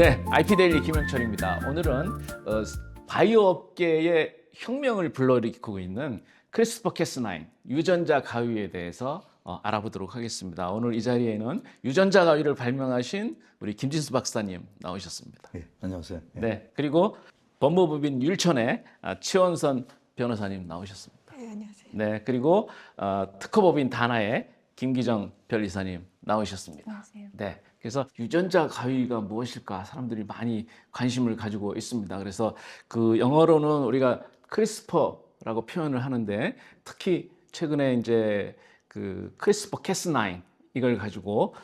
네, IP데일리 김영철입니다. 오늘은 바이오 업계의 혁명을 불러일으키고 있는 크리스퍼-캐스9 유전자 가위에 대해서 알아보도록 하겠습니다. 오늘 이 자리에는 유전자 가위를 발명하신 우리 김진수 박사님 나오셨습니다. 예, 안녕하세요. 예. 네, 그리고 법무부인 율천의 최원선 변호사님 나오셨습니다. 네, 안녕하세요. 네, 그리고 특허법인 다나의 김기정 변리사님 나오셨습니다. 안녕하세요. 네, 그래서 유전자 가위가 무엇일까 사람들이 많이 관심을 가지고 있습니다. 그래서 그 영어로는 우리가 크리스퍼라고 표현을 하는데 특히 최근에 이제 그 크리스퍼-캐스9 이걸 가지고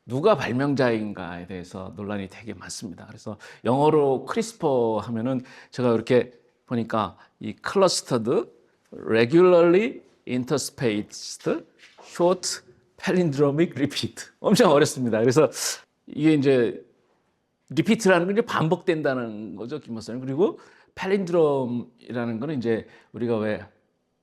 누가 발명자인가에 대해서 논란이 되게 많습니다. 그래서 영어로 크리스퍼 하면은 제가 이렇게 보니까 이 클러스터드, regularly interspaced, short palindromic repeat 엄청 어렵습니다. 그래서 이게 이제 리피트라는 건 이제 반복된다는 거죠, 김 박사님. 그리고 팔린드롬이라는 거는 이제 우리가 왜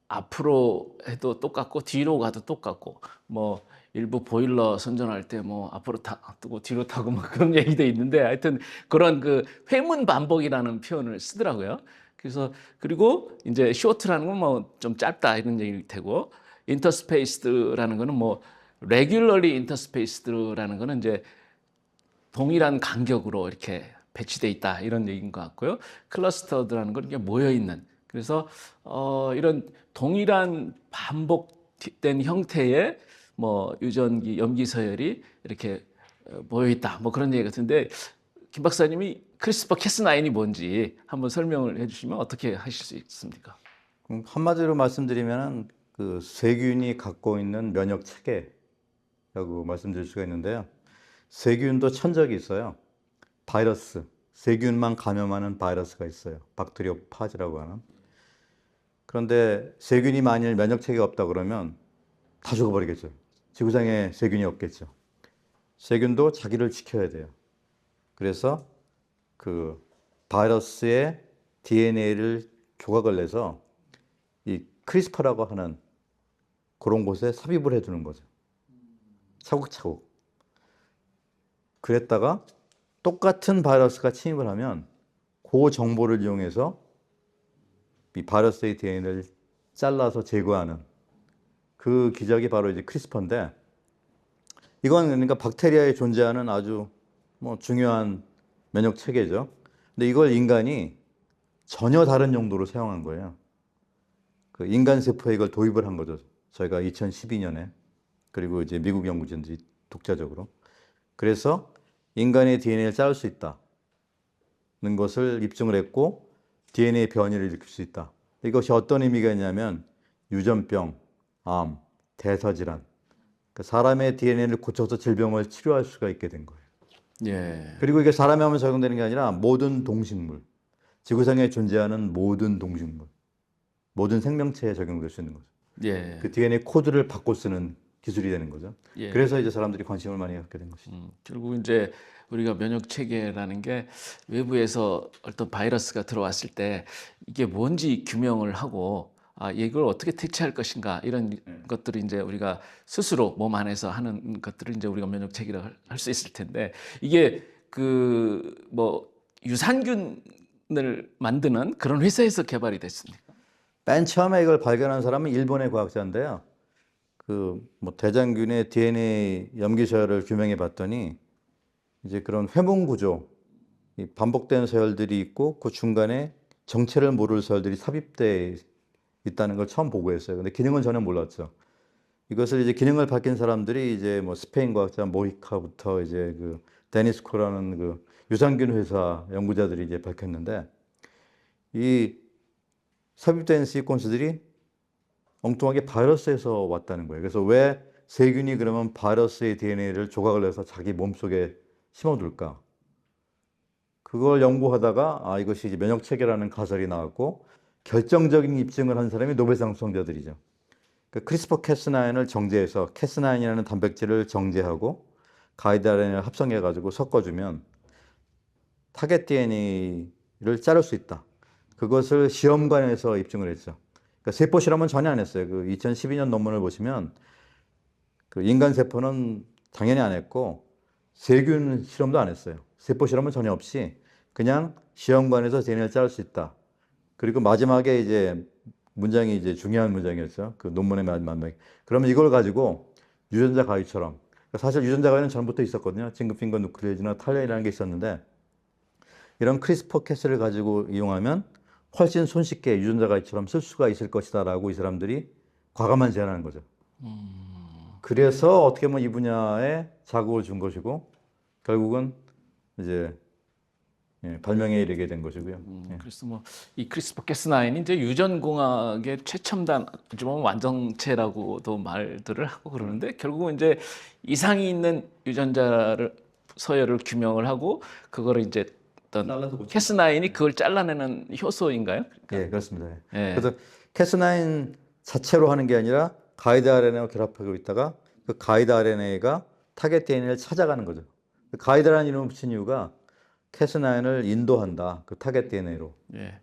앞으로 해도 똑같고 뒤로 가도 똑같고 뭐 일부 보일러 선전할 때 뭐 앞으로 타고 뒤로 타고 뭐 그런 얘기도 있는데 하여튼 그런 그 회문 반복이라는 표현을 쓰더라고요. 그래서 그리고 이제 short라는 건 뭐 좀 짧다 이런 얘기일 테고 interspaced라는 거는 뭐 regularly interspaced라는 거는 이제 동일한 간격으로 이렇게 배치돼 있다 이런 얘기인 것 같고요. 클러스터드라는 건 이게 모여 있는. 그래서 이런 동일한 반복된 형태의 뭐 유전기, 염기 서열이 이렇게 모여 있다. 뭐 그런 얘기 같은데 김 박사님이 크리스퍼-캐스9이 뭔지 한번 설명을 해주시면 어떻게 하실 수 있습니까? 한마디로 말씀드리면은 그 세균이 갖고 있는 면역 체계라고 말씀드릴 수가 있는데요. 세균도 천적이 있어요. 바이러스, 세균만 감염하는 바이러스가 있어요. 박테리오파지라고 하는. 그런데 세균이 만일 면역 체계가 없다 그러면 다 죽어버리겠죠. 지구상에 세균이 없겠죠. 세균도 자기를 지켜야 돼요. 그래서 그 바이러스의 DNA를 조각을 내서 이 크리스퍼라고 하는 그런 곳에 삽입을 해두는 거죠. 차곡차곡. 그랬다가 똑같은 바이러스가 침입을 하면 그 정보를 이용해서 이 바이러스의 DNA를 잘라서 제거하는 그 기적이 바로 이제 크리스퍼인데, 이건 그러니까 박테리아에 존재하는 아주 뭐 중요한 면역 체계죠. 근데 이걸 인간이 전혀 다른 용도로 사용한 거예요. 그 인간 세포에 이걸 도입을 한 거죠. 저희가 2012년에. 그리고 이제 미국 연구진들이 독자적으로. 그래서 인간의 DNA를 자를 수 있다는 것을 입증을 했고, DNA 변이를 일으킬 수 있다. 이것이 어떤 의미가 있냐면 유전병, 암, 대사질환, 그러니까 사람의 DNA를 고쳐서 질병을 치료할 수가 있게 된 거예요. 예. 그리고 이게 사람에 하면 적용되는 게 아니라 모든 동식물, 지구상에 존재하는 모든 동식물, 모든 생명체에 적용될 수 있는 거죠. 예. 그 DNA 코드를 바꿔 쓰는 기술이 되는 거죠. 예. 그래서 이제 사람들이 관심을 많이 갖게 된 것이죠. 결국 이제 우리가 면역 체계라는 게 외부에서 어떤 바이러스가 들어왔을 때 이게 뭔지 규명을 하고 이걸 어떻게 대처할 것인가 이런 것들을 이제 우리가 스스로 몸 안에서 하는 것들을 이제 우리가 면역 체계라고 할 수 있을 텐데 이게 그 뭐 유산균을 만드는 그런 회사에서 개발이 됐습니까? 맨 처음에 이걸 발견한 사람은 일본의 과학자인데요. 그 뭐 대장균의 DNA 염기 서열을 규명해 봤더니 이제 그런 회문 구조, 이 반복되는 서열들이 있고 그 중간에 정체를 모를 서열들이 삽입돼 있다는 걸 처음 보고했어요. 근데 기능은 전혀 몰랐죠. 이것을 이제 기능을 밝힌 사람들이 이제 뭐 스페인 과학자 모히카부터 이제 그 데니스코라는 그 유산균 회사 연구자들이 이제 밝혔는데, 이 삽입된 시퀀스들이 엉뚱하게 바이러스에서 왔다는 거예요. 그래서 왜 세균이 그러면 바이러스의 DNA를 조각을 해서 자기 몸속에 심어둘까? 그걸 연구하다가 이것이 이제 면역 체계라는 가설이 나왔고, 결정적인 입증을 한 사람이 노벨상 수상자들이죠. 그러니까 크리스퍼-캐스9을 정제해서 캐스9이라는 단백질을 정제하고 가이드 RNA를 합성해가지고 섞어주면 타겟 DNA를 자를 수 있다. 그것을 시험관에서 입증을 했죠. 그러니까 세포 실험은 전혀 안 했어요. 그 2012년 논문을 보시면 그 인간 세포는 당연히 안 했고 세균 실험도 안 했어요. 세포 실험은 전혀 없이 그냥 시험관에서 DNA를 자를 수 있다. 그리고 마지막에 이제 문장이 이제 중요한 문장이었죠. 그 논문의 마지막에. 그러면 이걸 가지고 유전자 가위처럼, 사실 유전자 가위는 전부터 있었거든요. 징크핑거 누클레이즈나 탈렌이라는 게 있었는데, 이런 크리스퍼 캐스를 가지고 이용하면 훨씬 손쉽게 유전자 가위처럼 쓸 수가 있을 것이다라고 이 사람들이 과감한 제안하는 거죠. 그래서 어떻게 보면 이 분야에 자극을 준 것이고, 결국은 이제 발명에 이르게 된 것이고요. 그래서 뭐 이 크리스퍼 캐스9이 이제 유전공학의 최첨단 좀 완성체라고도 말들을 하고 그러는데 결국은 이제 이상이 있는 유전자를 서열을 규명을 하고 그거를 이제 어떤 캐스9이 그걸 잘라내는 효소인가요? 예, 그렇습니다. 예. 그래서 캐스9 자체로 하는 게 아니라 가이드 RNA와 결합하고 있다가 그 가이드 RNA가 타겟 DNA를 찾아가는 거죠. 가이드라는 이름을 붙인 이유가 캐스9을 인도한다. 그 타겟 DNA로. 예.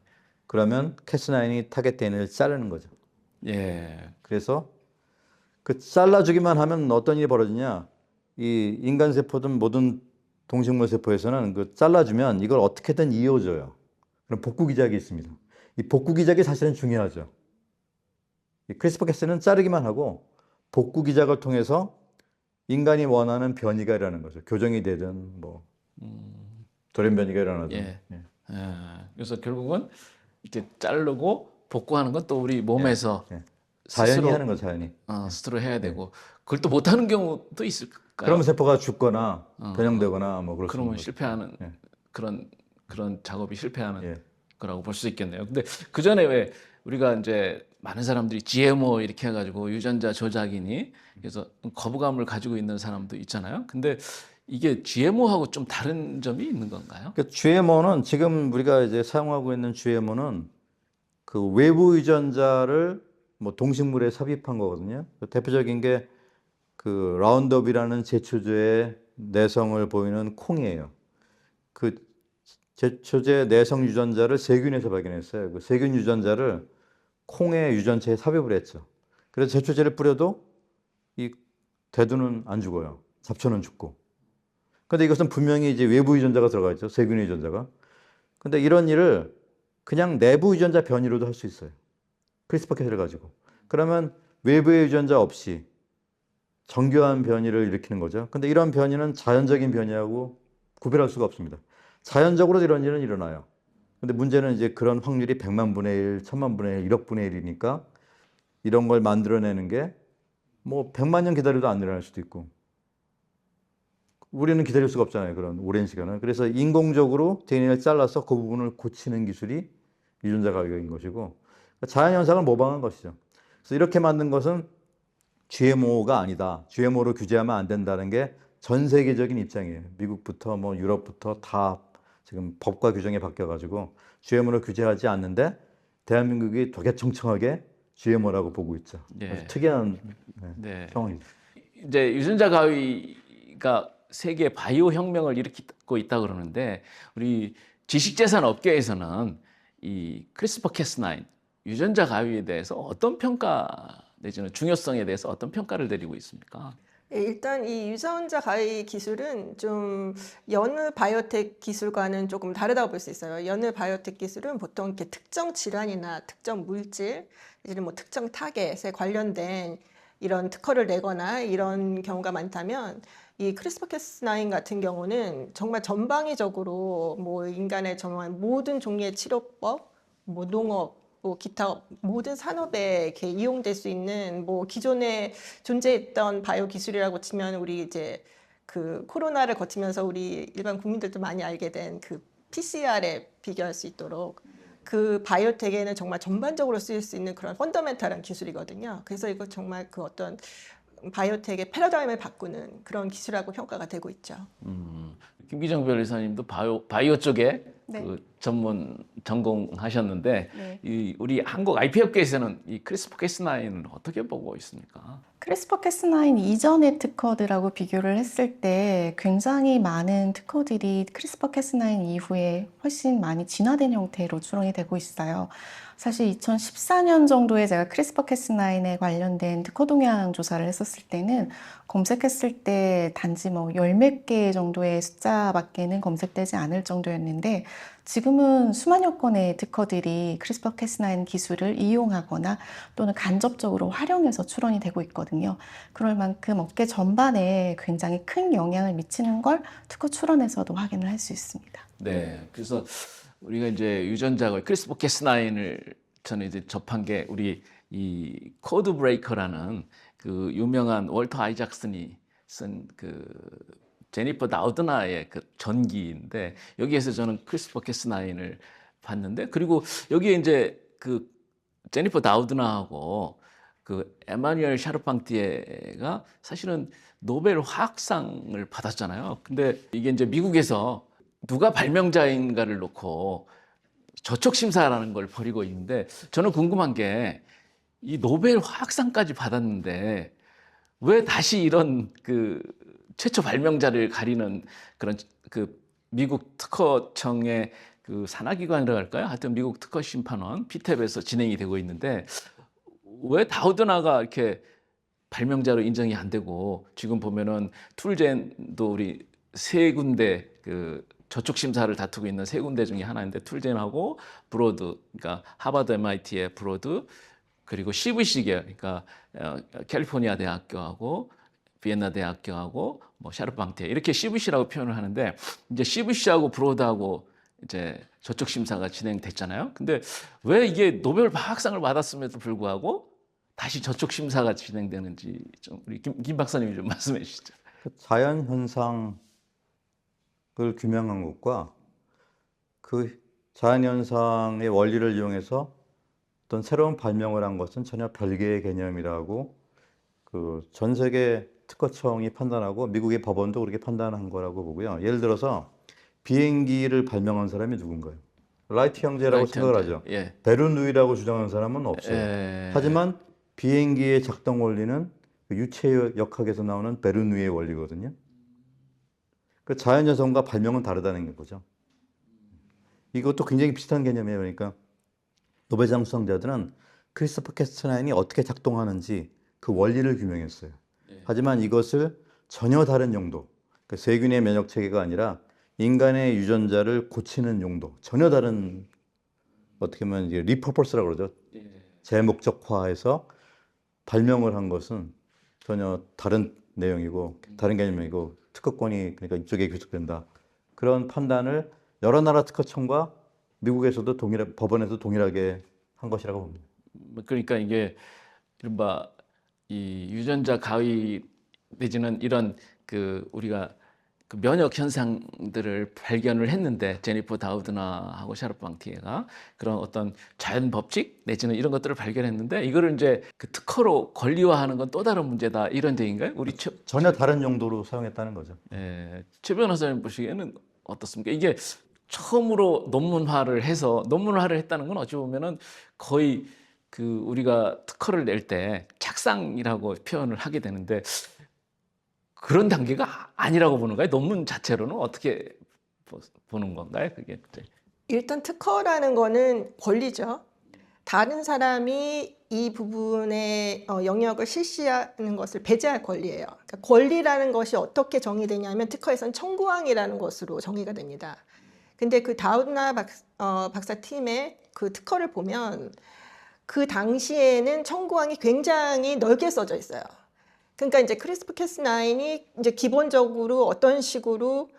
그러면 캐스9이 타겟 DNA를 자르는 거죠. 예. 그래서 그 잘라주기만 하면 어떤 일이 벌어지냐? 이 인간 세포든 모든 동식물 세포에서는 그 잘라주면 이걸 어떻게든 이어줘요. 그럼 복구 기작이 있습니다. 이 복구 기작이 사실은 중요하죠. 이 크리스퍼 캐스는 자르기만 하고 복구 기작을 통해서 인간이 원하는 변이가 일어나는 거죠. 교정이 되든 뭐 돌연 변이가 일어나든. 예. 그래서 결국은 이제 자르고 복구하는 건 또 우리 몸에서 자연이 스스로, 하는 거 자연이. 스스로 해야 되고 그걸 또 못하는 경우도 있을까요? 그러면 세포가 죽거나 변형되거나 뭐 그럴 수 있는 그러면 거죠. 실패하는 그런 작업이 실패하는 예. 거라고 볼 수 있겠네요. 근데 그 전에 왜 우리가 이제 많은 사람들이 GMO 이렇게 해가지고 유전자 조작이니 그래서 거부감을 가지고 있는 사람도 있잖아요. 근데 이게 GMO하고 좀 다른 점이 있는 건가요? 그러니까 GMO는 지금 우리가 이제 사용하고 있는 GMO는 그 외부 유전자를 뭐 동식물에 삽입한 거거든요. 대표적인 게 그 라운드업이라는 제초제의 내성을 보이는 콩이에요. 그 제초제 내성 유전자를 세균에서 발견했어요. 그 세균 유전자를 콩의 유전체에 삽입을 했죠. 그래서 제초제를 뿌려도 이 대두는 안 죽어요. 잡초는 죽고. 근데 이것은 분명히 이제 외부 유전자가 들어가 있죠. 세균의 유전자가. 근데 이런 일을 그냥 내부 유전자 변이로도 할 수 있어요. 크리스퍼 캐스를 가지고. 그러면 외부의 유전자 없이 정교한 변이를 일으키는 거죠. 근데 이런 변이는 자연적인 변이하고 구별할 수가 없습니다. 자연적으로 이런 일은 일어나요. 근데 문제는 이제 그런 확률이 100만 분의 1, 1000만 분의 1, 1억 분의 1이니까 이런 걸 만들어내는 게 뭐 100만 년 기다려도 안 일어날 수도 있고 우리는 기다릴 수가 없잖아요. 그런 오랜 시간을. 그래서 인공적으로 DNA를 잘라서 그 부분을 고치는 기술이 유전자 가위인 것이고 자연 현상을 모방한 것이죠. 그래서 이렇게 만든 것은 GMO가 아니다. GMO로 규제하면 안 된다는 게 전 세계적인 입장이에요. 미국부터 뭐 유럽부터 다 지금 법과 규정이 바뀌어가지고 GMO를 규제하지 않는데 대한민국이 되게 청청하게 GMO라고 보고 있죠. 아주 특이한 상황이죠. 이제 유전자 가위가 세계 바이오 혁명을 일으키고 있다 그러는데 우리 지식재산 업계에서는 이 크리스퍼 캐스9 유전자 가위에 대해서 어떤 평가 내지는 중요성에 대해서 어떤 평가를 내리고 있습니까? 예, 일단 이 유전자 가위 기술은 좀 여느 바이오텍 기술과는 조금 다르다고 볼 수 있어요. 여느 바이오텍 기술은 보통 이렇게 특정 질환이나 특정 물질, 이제 뭐 특정 타겟에 관련된 이런 특허를 내거나 이런 경우가 많다면 이 크리스퍼 캐스9 같은 경우는 정말 전방위적으로 뭐 인간의 정말 모든 종류의 치료법, 뭐 농업, 뭐 기타 모든 산업에 이렇게 이용될 수 있는 뭐 기존에 존재했던 바이오 기술이라고 치면 우리 이제 그 코로나를 거치면서 우리 일반 국민들도 많이 알게 된 그 PCR에 비교할 수 있도록 그 바이오텍에는 정말 전반적으로 쓰일 수 있는 그런 펀더멘탈한 기술이거든요. 그래서 이거 정말 그 어떤 바이오텍의 패러다임을 바꾸는 그런 기술이라고 평가가 되고 있죠. 김기정 변호사님도 바이오 쪽에 네. 그 전문 전공하셨는데 네. 우리 한국 IP 업계에서는 이 크리스퍼-캐스9을 어떻게 보고 있습니까? 크리스퍼-캐스9 이전의 특허들하고 비교를 했을 때 굉장히 많은 특허들이 크리스퍼-캐스9 이후에 훨씬 많이 진화된 형태로 출원이 되고 있어요. 사실 2014년 정도에 제가 크리스퍼-캐스9에 관련된 특허 동향 조사를 했었을 때는 검색했을 때 단지 뭐 열 몇 개 정도의 숫자밖에는 검색되지 않을 정도였는데 지금은 수만여 건의 특허들이 크리스퍼-캐스9 기술을 이용하거나 또는 간접적으로 활용해서 출원이 되고 있거든요. 그럴 만큼 업계 전반에 굉장히 큰 영향을 미치는 걸 특허 출원에서도 확인을 할 수 있습니다. 네, 그래서 우리가 이제 유전자가 크리스퍼-캐스9을 저는 이제 접한 게 우리 이 코드 브레이커라는 그 유명한 월터 아이작슨이 쓴 그 제니퍼 다우드나의 그 전기인데 여기에서 저는 크리스퍼-캐스9을 봤는데 그리고 여기에 이제 그 제니퍼 다우드나하고 그 에마뉴엘 샤르팡티에가 사실은 노벨 화학상을 받았잖아요. 근데 이게 이제 미국에서 누가 발명자인가를 놓고 저촉 심사라는 걸 벌이고 있는데 저는 궁금한 게 이 노벨 화학상까지 받았는데 왜 다시 이런 그 최초 발명자를 가리는 그런 그 미국 특허청의 그 산하기관이라고 할까요? 하여튼 미국 특허심판원 피탭에서 진행이 되고 있는데 왜 다우드나가 이렇게 발명자로 인정이 안 되고 지금 보면은 툴젠도 우리 세 군데 그 저촉 심사를 다투고 있는 세 군데 중에 하나인데 툴젠하고 브로드 그러니까 하버드 MIT의 브로드 그리고 CVC 계열 그러니까 캘리포니아 대학교하고 비엔나 대학교하고 뭐 샤르팡티에 이렇게 CVC라고 표현을 하는데 이제 CVC하고 브로드하고 이제 저촉 심사가 진행됐잖아요. 근데 왜 이게 노벨 화학상을 받았음에도 불구하고 다시 저촉 심사가 진행되는지 좀 우리 김 박사님이 좀 말씀해 주시죠. 자연 현상을 규명한 것과 그 자연 현상의 원리를 이용해서 어떤 새로운 발명을 한 것은 전혀 별개의 개념이라고 그 전 세계 특허청이 판단하고 미국의 법원도 그렇게 판단한 거라고 보고요. 예를 들어서 비행기를 발명한 사람이 누군가요? 라이트 형제라고 라이트 생각을 형제. 하죠. 예. 베르누이라고 주장하는 사람은 없어요. 하지만 비행기의 작동 원리는 그 유체역학에서 나오는 베르누이의 원리거든요. 그 자연 현상과 발명은 다르다는 거죠. 이것도 굉장히 비슷한 개념이에요. 그러니까 노벨상 수상자들은 크리스퍼-캐스9이 어떻게 작동하는지 그 원리를 규명했어요. 하지만 이것을 전혀 다른 용도, 그러니까 세균의 면역 체계가 아니라 인간의 유전자를 고치는 용도, 전혀 다른 어떻게 보면 이제 리퍼퍼스라고 그러죠. 재목적화해서 발명을 한 것은 전혀 다른 내용이고 다른 개념이고 특허권이 그러니까 이쪽에 귀속된다. 그런 판단을 여러 나라 특허청과 미국에서도 법원에서 동일하게 한 것이라고 봅니다. 그러니까 이게 이른바 이 유전자 가위 내지는 이런 그 우리가 그 면역 현상들을 발견을 했는데 제니퍼 다우드나하고 샤르팡티에가 그런 어떤 자연 법칙 내지는 이런 것들을 발견했는데 이거를 이제 그 특허로 권리화하는 건 또 다른 문제다 이런 얘기인가요? 우리 전혀 다른 용도로 사용했다는 거죠. 최 변호사님 보시기에는 어떻습니까? 이게 처음으로 논문화를 했다는 건 어찌 보면은 거의 그 우리가 특허를 낼 때 착상이라고 표현을 하게 되는데 그런 단계가 아니라고 보는 거예요? 논문 자체로는 어떻게 보는 건가요? 그게 일단 특허라는 거는 권리죠. 다른 사람이 이 부분의 영역을 실시하는 것을 배제할 권리예요. 그러니까 권리라는 것이 어떻게 정의되냐면 특허에선 청구항이라는 것으로 정의가 됩니다. 근데 그 다우드나 박사 팀의 그 특허를 보면 그 당시에는 청구항이 굉장히 넓게 써져 있어요. 그러니까 이제 크리스퍼-캐스9이 이제 기본적으로 어떤 식으로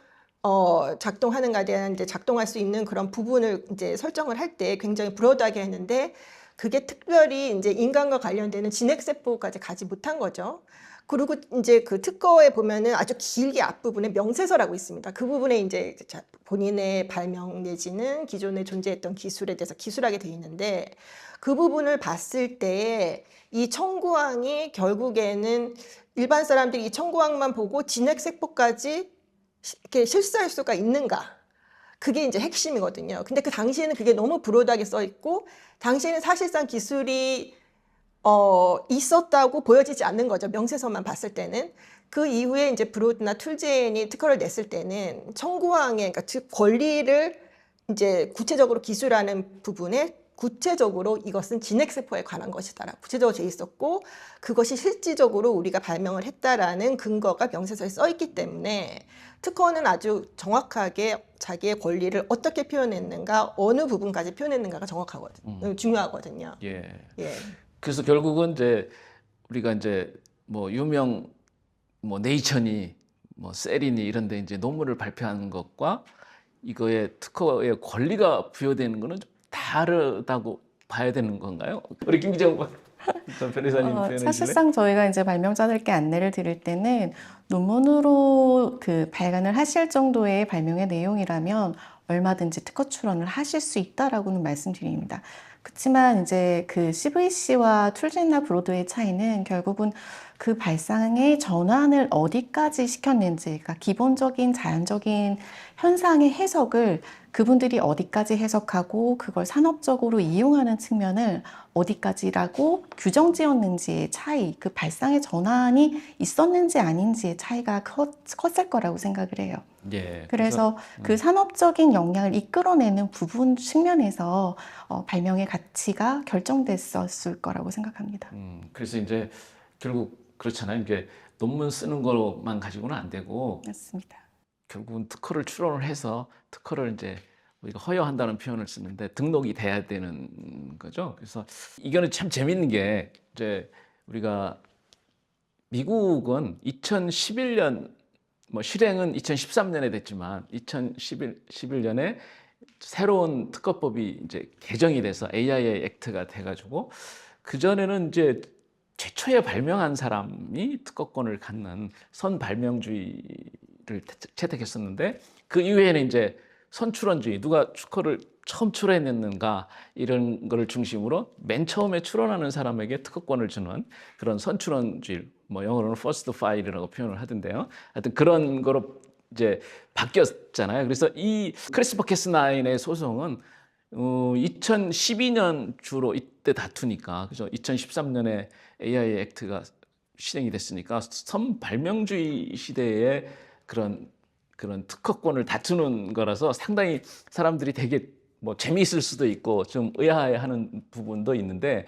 작동하는가에 대한 이제 작동할 수 있는 그런 부분을 이제 설정을 할 때 굉장히 브로드하게 했는데 그게 특별히 이제 인간과 관련되는 진핵세포까지 가지 못한 거죠. 그리고 이제 그 특허에 보면은 아주 길게 앞부분에 명세서라고 있습니다. 그 부분에 이제 본인의 발명 내지는 기존에 존재했던 기술에 대해서 기술하게 돼 있는데 그 부분을 봤을 때 이 청구항이 결국에는 일반 사람들이 이 청구항만 보고 진핵세포까지 이렇게 실수할 수가 있는가? 그게 이제 핵심이거든요. 근데 그 당시에는 그게 너무 브로드하게 써 있고 당시에는 사실상 기술이 있었다고 보여지지 않는 거죠. 명세서만 봤을 때는. 그 이후에 이제 브로드나 툴젠이 특허를 냈을 때는 청구항의, 그러니까 즉 권리를 이제 구체적으로 기술하는 부분에 구체적으로 이것은 진핵세포에 관한 것이다라고 구체적으로 돼 있었고, 그것이 실질적으로 우리가 발명을 했다라는 근거가 명세서에 써 있기 때문에 특허는 아주 정확하게 자기의 권리를 어떻게 표현했는가, 어느 부분까지 표현했는가가 정확하거든요. 중요하거든요. 예. 예. 그래서 결국은 이제 우리가 이제 뭐 유명 뭐 네이처니 뭐 셀이니 이런 데 이제 논문을 발표하는 것과 이거의 특허의 권리가 부여되는 거는 좀 다르다고 봐야 되는 건가요? 우리 김기정 변호사님 표현해 주실래요? 사실상 저희가 이제 발명자들께 안내를 드릴 때는 논문으로 그 발간을 하실 정도의 발명의 내용이라면 얼마든지 특허 출원을 하실 수 있다라고는 말씀드립니다. 그렇지만 이제 그 CVC와 툴젠이나 브로드의 차이는 결국은 그 발상의 전환을 어디까지 시켰는지, 그러니까 기본적인 자연적인 현상의 해석을 그분들이 어디까지 해석하고 그걸 산업적으로 이용하는 측면을 어디까지라고 규정 지었는지의 차이, 그 발상의 전환이 있었는지 아닌지의 차이가 컸을 거라고 생각을 해요. 예. 그래서 그 산업적인 역량을 이끌어내는 부분 측면에서 발명의 가치가 결정됐었을 거라고 생각합니다. 그래서 이제 결국 그렇잖아요. 이게 논문 쓰는 것만 가지고는 안 되고 맞습니다. 결국은 특허를 출원을 해서 특허를 이제 우리가 허여한다는 표현을 쓰는데 등록이 돼야 되는 거죠. 그래서 이거는 참 재밌는 게 이제 우리가 미국은 2011년 뭐 실행은 2013년에 됐지만 2011년에 새로운 특허법이 이제 개정이 돼서 AIA 액트가 돼가지고 그 전에는 이제 최초에 발명한 사람이 특허권을 갖는 선발명주의를 채택했었는데 그 이후에는 이제 선출원주의, 누가 특허를 처음 출원했는가 이런 거를 중심으로 맨 처음에 출원하는 사람에게 특허권을 주는 그런 선출원주의, 뭐 영어로는 first file이라고 표현을 하던데요. 하여튼 그런 거로 이제 바뀌었잖아요. 그래서 이 크리스퍼-캐스9의 소송은 2012년 주로 이때 다투니까, 그죠? 2013년에 AI 액트가 실행이 됐으니까 선발명주의 시대에 그런 특허권을 다투는 거라서 상당히 사람들이 되게 뭐 재미있을 수도 있고 좀 의아해하는 부분도 있는데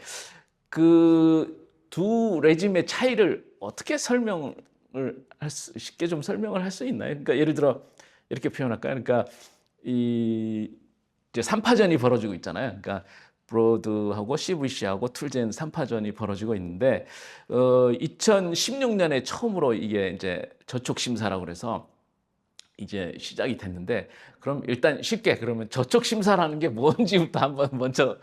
그 두 레짐의 차이를 어떻게 쉽게 좀 설명을 할 수 있나요? 그러니까 예를 들어 이렇게 표현할까요? 그러니까 이제 3파전이 벌어지고 있잖아요. 그러니까 브로드하고 CVC하고 툴젠 3파전이 벌어지고 있는데 2016년에 처음으로 이게 이제 저촉 심사라고 그래서 이제 시작이 됐는데, 그럼 일단 쉽게 그러면 저촉 심사라는 게 뭔지부터 한번 먼저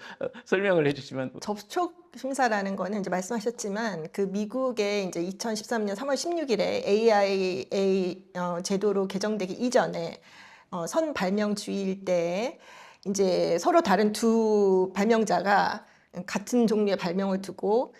설명을 해주시면. 접촉 심사라는 거는 이제 말씀하셨지만 그 미국의 이제 2013년 3월 16일에 AIA 제도로 개정되기 이전에 선발명주의일 때 이제 서로 다른 두 발명자가 같은 종류의 발명을 두고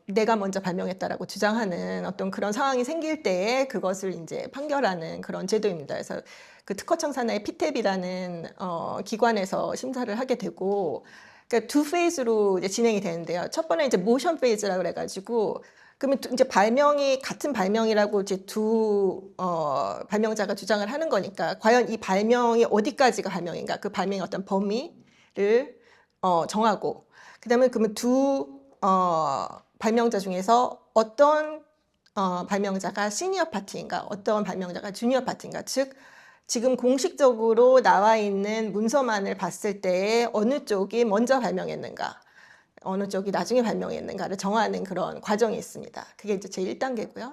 내가 먼저 발명했다라고 주장하는 어떤 그런 상황이 생길 때에 그것을 이제 판결하는 그런 제도입니다. 그래서 그 특허청 산하의 피탭이라는 기관에서 심사를 하게 되고, 그러니까 두 페이즈로 이제 진행이 되는데요. 첫 번째 이제 모션 페이즈라고 그래가지고, 그러면 이제 발명이 같은 발명이라고 이제 두 발명자가 주장을 하는 거니까 과연 이 발명이 어디까지가 발명인가, 그 발명의 어떤 범위를 정하고, 그다음에 그러면 두 발명자 중에서 어떤 발명자가 시니어 파티인가, 어떤 발명자가 주니어 파티인가, 즉 지금 공식적으로 나와 있는 문서만을 봤을 때 어느 쪽이 먼저 발명했는가, 어느 쪽이 나중에 발명했는가를 정하는 그런 과정이 있습니다. 그게 이제 제1단계고요.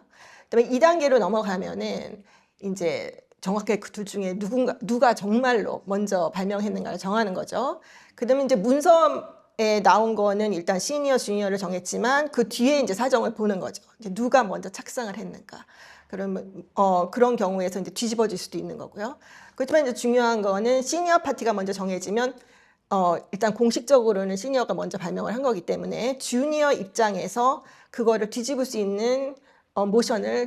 그다음에 2단계로 넘어가면은 이제 정확하게 그 둘 중에 누가 정말로 먼저 발명했는가를 정하는 거죠. 그다음에 이제 문서에 나온 거는 일단 시니어, 주니어를 정했지만 그 뒤에 이제 사정을 보는 거죠. 이제 누가 먼저 착상을 했는가. 그러면 그런 경우에서 이제 뒤집어질 수도 있는 거고요. 그렇지만 이제 중요한 거는 시니어 파티가 먼저 정해지면 일단 공식적으로는 시니어가 먼저 발명을 한 거기 때문에 주니어 입장에서 그거를 뒤집을 수 있는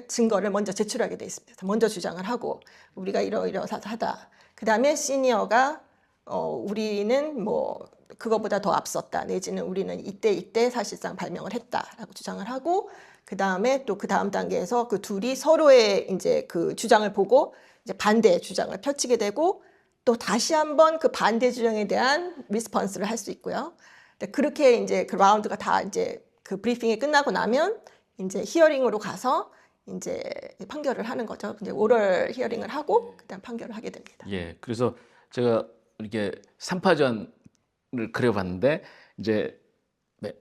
증거를 먼저 제출하게 돼 있습니다. 먼저 주장을 하고 우리가 이러이러하다. 그다음에 시니어가 우리는 뭐 그거보다 더 앞섰다 내지는 우리는 이때 사실상 발명을 했다라고 주장을 하고 그다음에 또 그 다음 단계에서 그 둘이 서로의 이제 그 주장을 보고 이제 반대 주장을 펼치게 되고 또 다시 한번 그 반대 주장에 대한 리스폰스를 할 수 있고요. 그렇게 이제 그 라운드가 다 이제 그 브리핑이 끝나고 나면 이제 히어링으로 가서 이제 판결을 하는 거죠. 이제 오럴 히어링을 하고 그다음 판결을 하게 됩니다. 예, 그래서 제가 이렇게 3파전을 그려봤는데 이제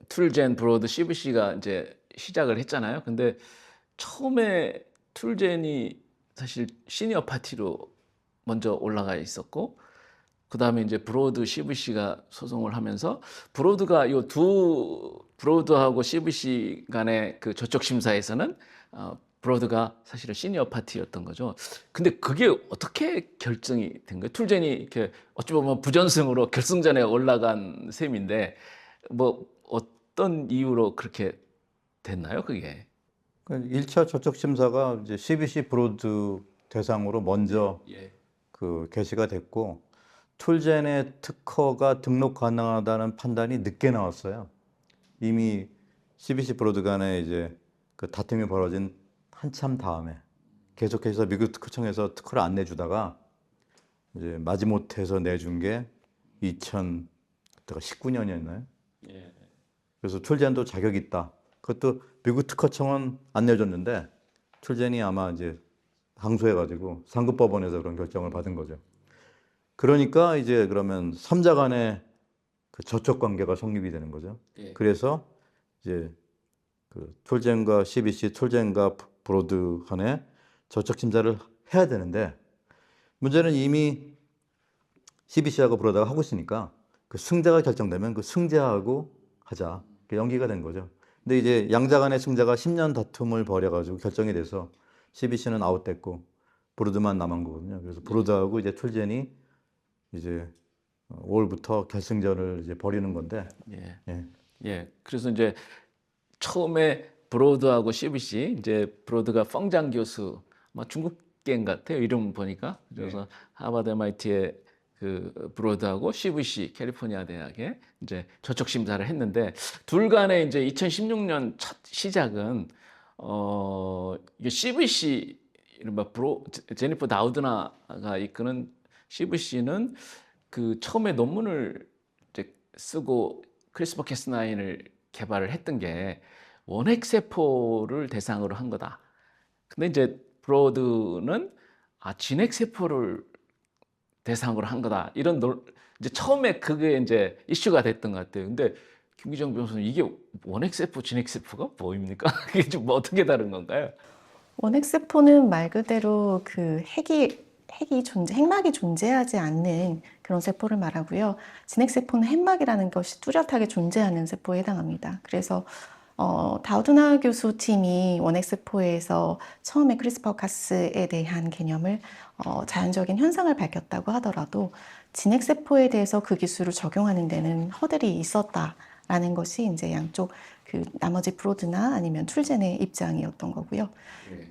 툴젠, 브로드, CVC가 이제 시작을 했잖아요. 근데 처음에 툴젠이 사실 시니어 파티로 먼저 올라가 있었고 그 다음에 이제 브로드, CVC가 소송을 하면서 브로드가 브로드하고 CVC 간의 그 저촉 심사에서는 브로드가 사실은 시니어 파티였던 거죠. 근데 그게 어떻게 결정이 된 거예요? 툴젠이 이렇게 어찌 보면 부전승으로 결승전에 올라간 셈인데 뭐 어떤 이유로 그렇게 됐나요, 그게? 1차 저촉 심사가 이제 CBC 브로드 대상으로 먼저 예. 그 게시가 됐고 툴젠의 특허가 등록 가능하다는 판단이 늦게 나왔어요. 이미 CBC 브로드 간에 이제 그 다툼이 벌어진 한참 다음에 계속해서 미국 특허청에서 특허를 안 내주다가 이제 마지못해서 내준 게 2019년이었나요? 예. 그래서 툴젠도 자격이 있다. 그것도 미국 특허청은 안 내줬는데 툴젠이 아마 이제 항소해가지고 상급 법원에서 그런 결정을 받은 거죠. 그러니까 이제 그러면 3자 간의 그 저촉 관계가 성립이 되는 거죠. 예. 그래서 이제 그 툴젠과 CBC, 툴젠과 브로드 간의 저촉 심사를 해야 되는데 문제는 이미 CBC하고 브로드가 하고 있으니까 그 승자가 결정되면 그 승자하고 하자. 연기가 된 거죠. 근데 이제 양자 간의 승자가 10년 다툼을 벌여가지고 결정이 돼서 CBC는 아웃됐고 브로드만 남은 거거든요. 그래서 브로드하고 이제 툴젠이 이제 5월부터 결승전을 이제 벌이는 건데. 예. 예. 예. 그래서 이제 처음에 브로드하고 CBC 이제 브로드가 펑장 교수 뭐 중국계인 같아요. 이름 보니까. 그래서 하버드 MIT의 그 브로드하고 CVC 캘리포니아 대학에 이제 저촉 심사를 했는데 둘 간에 이제 2016년 첫 시작은 이게 CVC 이른바 제니퍼 다우드나가 이끄는 CVC는 그 처음에 논문을 이제 쓰고 크리스퍼 캐스9을 개발을 했던 게 원핵 세포를 대상으로 한 거다. 근데 이제 브로드는 진핵 세포를 대상으로 한 거다. 이런 이제 처음에 그게 이제 이슈가 됐던 것 같아요. 근데 김기정 변호사님 이게 원핵 세포, 진핵 세포가 뭐입니까? 이게 좀 뭐 어떻게 다른 건가요? 원핵세포는 말 그대로 그 핵막이 존재하지 않는 그런 세포를 말하고요. 진핵세포는 핵막이라는 것이 뚜렷하게 존재하는 세포에 해당합니다. 그래서 다우드나 교수 팀이 원핵세포에서 처음에 크리스퍼카스에 대한 개념을 자연적인 현상을 밝혔다고 하더라도 진핵세포에 대해서 그 기술을 적용하는 데는 허들이 있었다라는 것이 이제 양쪽 그 나머지 브로드나 아니면 툴젠의 입장이었던 거고요.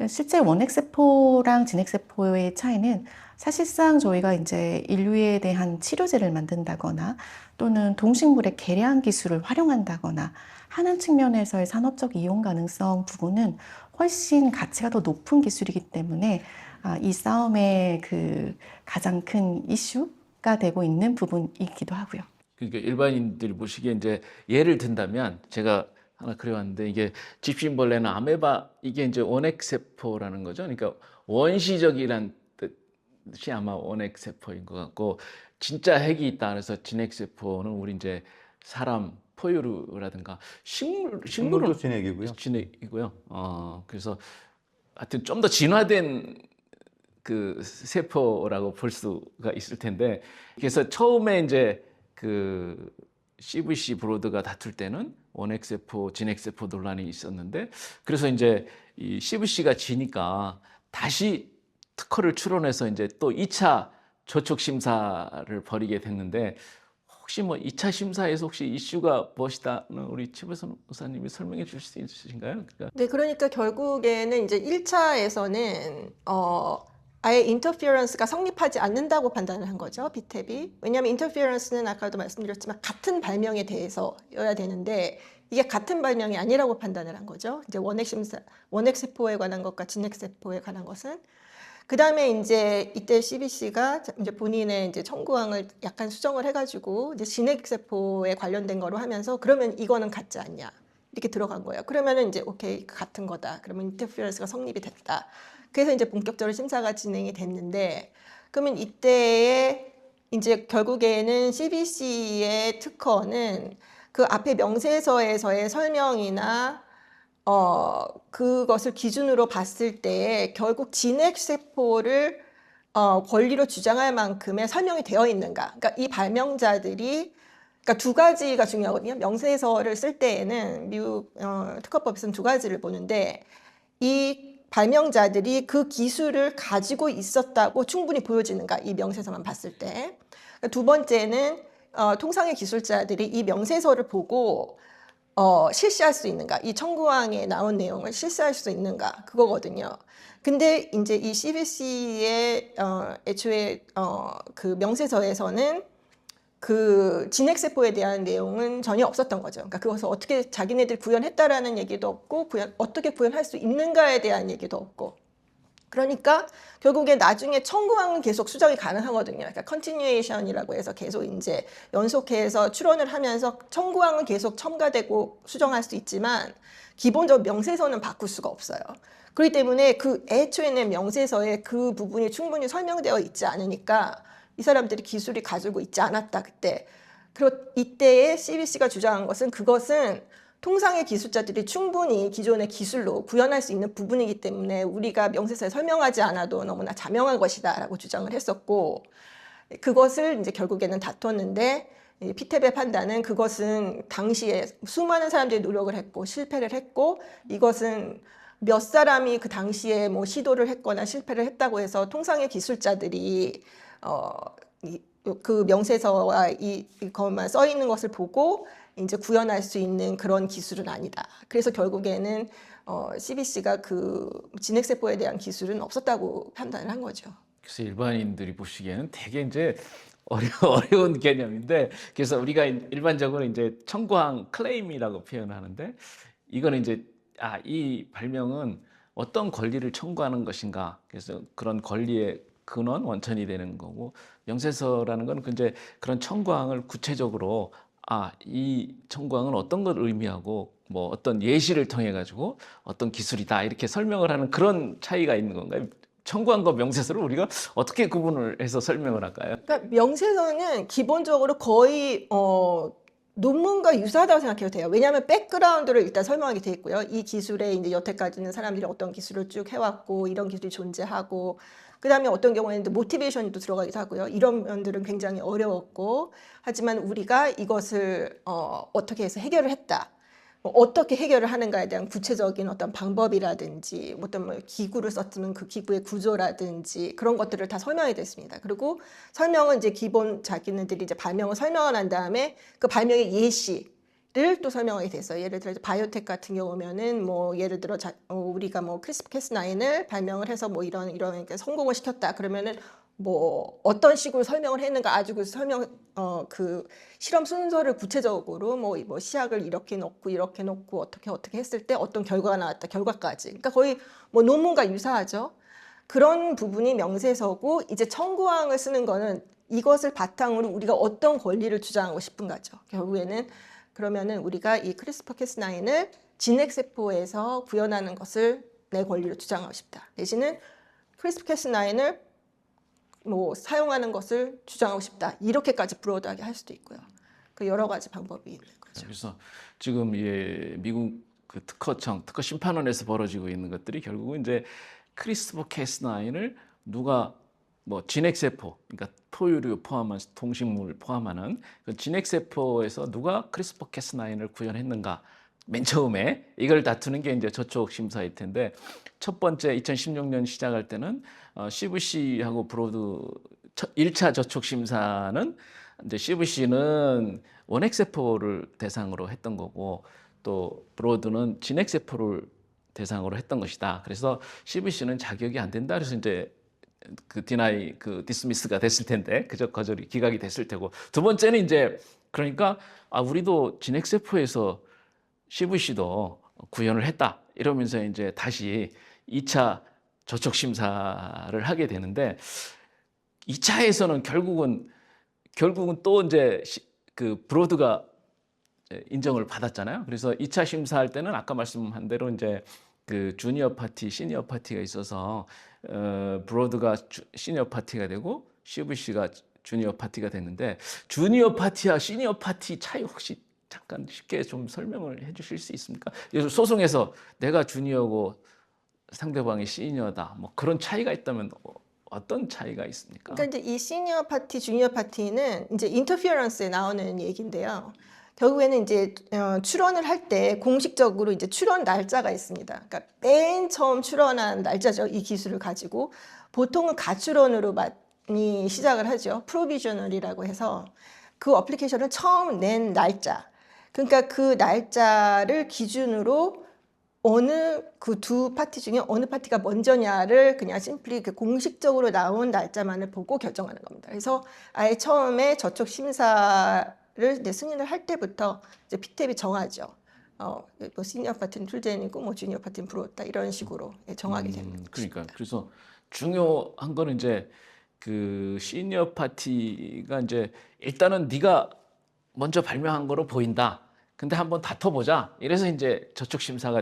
실제 원핵세포랑 진핵세포의 차이는 사실상 저희가 이제 인류에 대한 치료제를 만든다거나 또는 동식물의 개량 기술을 활용한다거나 하는 측면에서의 산업적 이용 가능성 부분은 훨씬 가치가 더 높은 기술이기 때문에 이 싸움의 그 가장 큰 이슈가 되고 있는 부분이기도 하고요. 그러니까 일반인들이 보시기에 이제 예를 든다면 제가 하나 그려왔는데 이게 집신벌레나 아메바 이게 이제 원핵세포라는 거죠. 그러니까 원시적이란 뜻이 아마 원핵세포인 것 같고 진짜 핵이 있다 그래서 진핵세포는 우리 이제 사람 포유류라든가 식물은 식물도 진핵이고요. 진핵이고요. 그래서 하여튼 좀 더 진화된 그 세포라고 볼 수가 있을 텐데 그래서 처음에 이제 그 CVC 브로드가 다툴 때는 원핵세포, 진핵세포 논란이 있었는데 그래서 이제 이 CVC가 지니까 다시 특허를 출원해서 이제 또 2차 저촉 심사를 벌이게 됐는데 혹시 뭐 2차 심사에서 혹시 이슈가 무엇이다는 우리 최 변호사님이 설명해 주실 수 있으신가요? 네, 그러니까 결국에는 이제 1차에서는 아예 인터피어런스가 성립하지 않는다고 판단을 한 거죠, 피텝이. 왜냐하면 인터피어런스는 아까도 말씀드렸지만 같은 발명에 대해서여야 되는데 이게 같은 발명이 아니라고 판단을 한 거죠. 이제 원핵 세포에 관한 것과 진핵 세포에 관한 것은. 그 다음에 이제 이때 CBC가 이제 본인의 이제 청구항을 약간 수정을 해가지고 이제 진핵 세포에 관련된 거로 하면서 그러면 이거는 같지 않냐 이렇게 들어간 거예요. 그러면은 이제 오케이 같은 거다. 그러면 인터피어런스가 성립이 됐다. 그래서 이제 본격적으로 심사가 진행이 됐는데 그러면 이때에 이제 결국에는 CBC의 특허는 그 앞에 명세서에서의 설명이나 그것을 기준으로 봤을 때 결국 진핵세포를 권리로 주장할 만큼의 설명이 되어 있는가. 그러니까 이 발명자들이 그러니까 두 가지가 중요하거든요. 명세서를 쓸 때에는 미국 특허법에서는 두 가지를 보는데 이 발명자들이 그 기술을 가지고 있었다고 충분히 보여지는가. 이 명세서만 봤을 때. 두 번째는 통상의 기술자들이 이 명세서를 보고 실시할 수 있는가? 이 청구항에 나온 내용을 실시할 수 있는가? 그거거든요. 근데 이제 이 CBC의 애초에 그 명세서에서는 그 진핵세포에 대한 내용은 전혀 없었던 거죠. 그러니까 그것을 어떻게 자기네들 구현했다라는 얘기도 없고 어떻게 구현할 수 있는가에 대한 얘기도 없고. 그러니까 결국에 나중에 청구항은 계속 수정이 가능하거든요. 그러니까 컨티뉴에이션이라고 해서 계속 이제 연속해서 추론을 하면서 청구항은 계속 첨가되고 수정할 수 있지만 기본적으로 명세서는 바꿀 수가 없어요. 그렇기 때문에 그 애초에는 명세서에 그 부분이 충분히 설명되어 있지 않으니까 이 사람들이 기술이 가지고 있지 않았다 그때. 그리고 이때에 CBC가 주장한 것은 그것은 통상의 기술자들이 충분히 기존의 기술로 구현할 수 있는 부분이기 때문에 우리가 명세서에 설명하지 않아도 너무나 자명한 것이다라고 주장을 했었고 그것을 이제 결국에는 다퉜는데 피텝의 판단은 그것은 당시에 수많은 사람들이 노력을 했고 실패를 했고 이것은 몇 사람이 그 당시에 뭐 시도를 했거나 실패를 했다고 해서 통상의 기술자들이 그 명세서와 이것만 써 있는 것을 보고 이제 구현할 수 있는 그런 기술은 아니다. 그래서 결국에는 CBC가 그 진핵세포에 대한 기술은 없었다고 판단을 한 거죠. 그래서 일반인들이 보시기에는 되게 이제 어려운 개념인데, 그래서 우리가 일반적으로 이제 청구항 클레임이라고 표현하는데, 이거는 이제 이 발명은 어떤 권리를 청구하는 것인가, 그래서 그런 권리의 근원 원천이 되는 거고, 명세서라는 건 이제 그런 청구항을 구체적으로 이 청구항은 어떤 걸 의미하고 뭐 어떤 예시를 통해 가지고 어떤 기술이다 이렇게 설명을 하는 그런 차이가 있는 건가요? 청구항과 명세서를 우리가 어떻게 구분을 해서 설명을 할까요? 그러니까 명세서는 기본적으로 거의 논문과 유사하다고 생각해도 돼요. 왜냐하면 백그라운드를 일단 설명하게 돼 있고요. 이 기술에 이제 여태까지는 사람들이 어떤 기술을 쭉 해왔고 이런 기술이 존재하고 그 다음에 어떤 경우에는 모티베이션도 들어가기도 하고요. 이런 면들은 굉장히 어려웠고 하지만 우리가 이것을 어떻게 해서 해결을 했다. 어떻게 해결을 하는가에 대한 구체적인 어떤 방법이라든지 어떤 뭐 기구를 썼으면 그 기구의 구조라든지 그런 것들을 다 설명이 됐습니다. 그리고 설명은 이제 기본 자기네들이 이제 발명을 설명을 한 다음에 그 발명의 예시를 또 설명하게 됐어요. 예를 들어 바이오텍 같은 경우면은 뭐 예를 들어 우리가 뭐 크리스프캐스9을 발명을 해서 뭐 이런 성공을 시켰다. 그러면은 뭐 어떤 식으로 설명을 했는가 아주 그 설명 그 실험 순서를 구체적으로 뭐 시약을 이렇게 놓고 어떻게 했을 때 어떤 결과가 나왔다 결과까지 그러니까 거의 뭐 논문과 유사하죠. 그런 부분이 명세서고 이제 청구항을 쓰는 거는 이것을 바탕으로 우리가 어떤 권리를 주장하고 싶은가죠. 결국에는 그러면은 우리가 이 크리스퍼캐스9을 진핵세포에서 구현하는 것을 내 권리로 주장하고 싶다. 대신은 크리스퍼캐스9을 뭐 사용하는 것을 주장하고 싶다. 이렇게까지 브로드하게 할 수도 있고요. 그 여러 가지 방법이 있는 거죠. 그래서 지금 미국 그 특허 심판원에서 벌어지고 있는 것들이 결국은 이제 크리스퍼캐스9을 누가 뭐 진핵세포, 그러니까 포유류 포함한 동식물 포함하는 그 진핵세포에서 누가 크리스퍼캐스9을 구현했는가. 맨 처음에 이걸 다투는 게 이제 저촉 심사일 텐데 첫 번째 2016년 시작할 때는 CVC하고 브로드 1차 저촉 심사는 이제 CVC는 원핵세포를 대상으로 했던 거고 또 브로드는 진핵세포를 대상으로 했던 것이다. 그래서 CVC는 자격이 안 된다. 그래서 이제 그 디나이 그 디스미스가 됐을 텐데 그저 거절이 기각이 됐을 테고 두 번째는 이제 그러니까 우리도 진엑세포에서 CVC도 구현을 했다 이러면서 이제 다시 2차 저촉 심사를 하게 되는데 2차에서는 결국은 또 이제 그 브로드가 인정을 받았잖아요. 그래서 2차 심사할 때는 아까 말씀한 대로 이제 그 주니어 파티, 시니어 파티가 있어서 브로드가 시니어 파티가 되고 CVC가 주니어 파티가 됐는데 주니어 파티와 시니어 파티 차이 혹시 잠깐 쉽게 좀 설명을 해주실 수 있습니까? 예를 들어 소송에서 내가 주니어고 상대방이 시니어다, 뭐 그런 차이가 있다면 어떤 차이가 있습니까? 그러니까 이제 이 시니어 파티, 주니어 파티는 이제 인터피어런스에 나오는 얘기인데요. 결국에는 이제 출원을 할 때 공식적으로 이제 출원 날짜가 있습니다. 그러니까 맨 처음 출원한 날짜죠. 이 기술을 가지고 보통은 가출원으로 많이 시작을 하죠. 프로비저널이라고 해서 그 어플리케이션을 처음 낸 날짜. 그러니까 그 날짜를 기준으로 어느 그 두 파티 중에 어느 파티가 먼저냐를 그냥 심플리 그 공식적으로 나온 날짜만을 보고 결정하는 겁니다. 그래서 아예 처음에 저촉 심사를 이제 승인을 할 때부터 이제 피텝이 정하죠. 뭐 시니어 파티는 툴젠이고 뭐 주니어 파티는 브로다 이런 식으로 정하게 됩니다. 그러니까 그래서 중요한 거는 이제 그 시니어 파티가 이제 일단은 네가 먼저 발명한 거로 보인다. 근데 한번 다퉈보자. 이래서 이제 저촉 심사가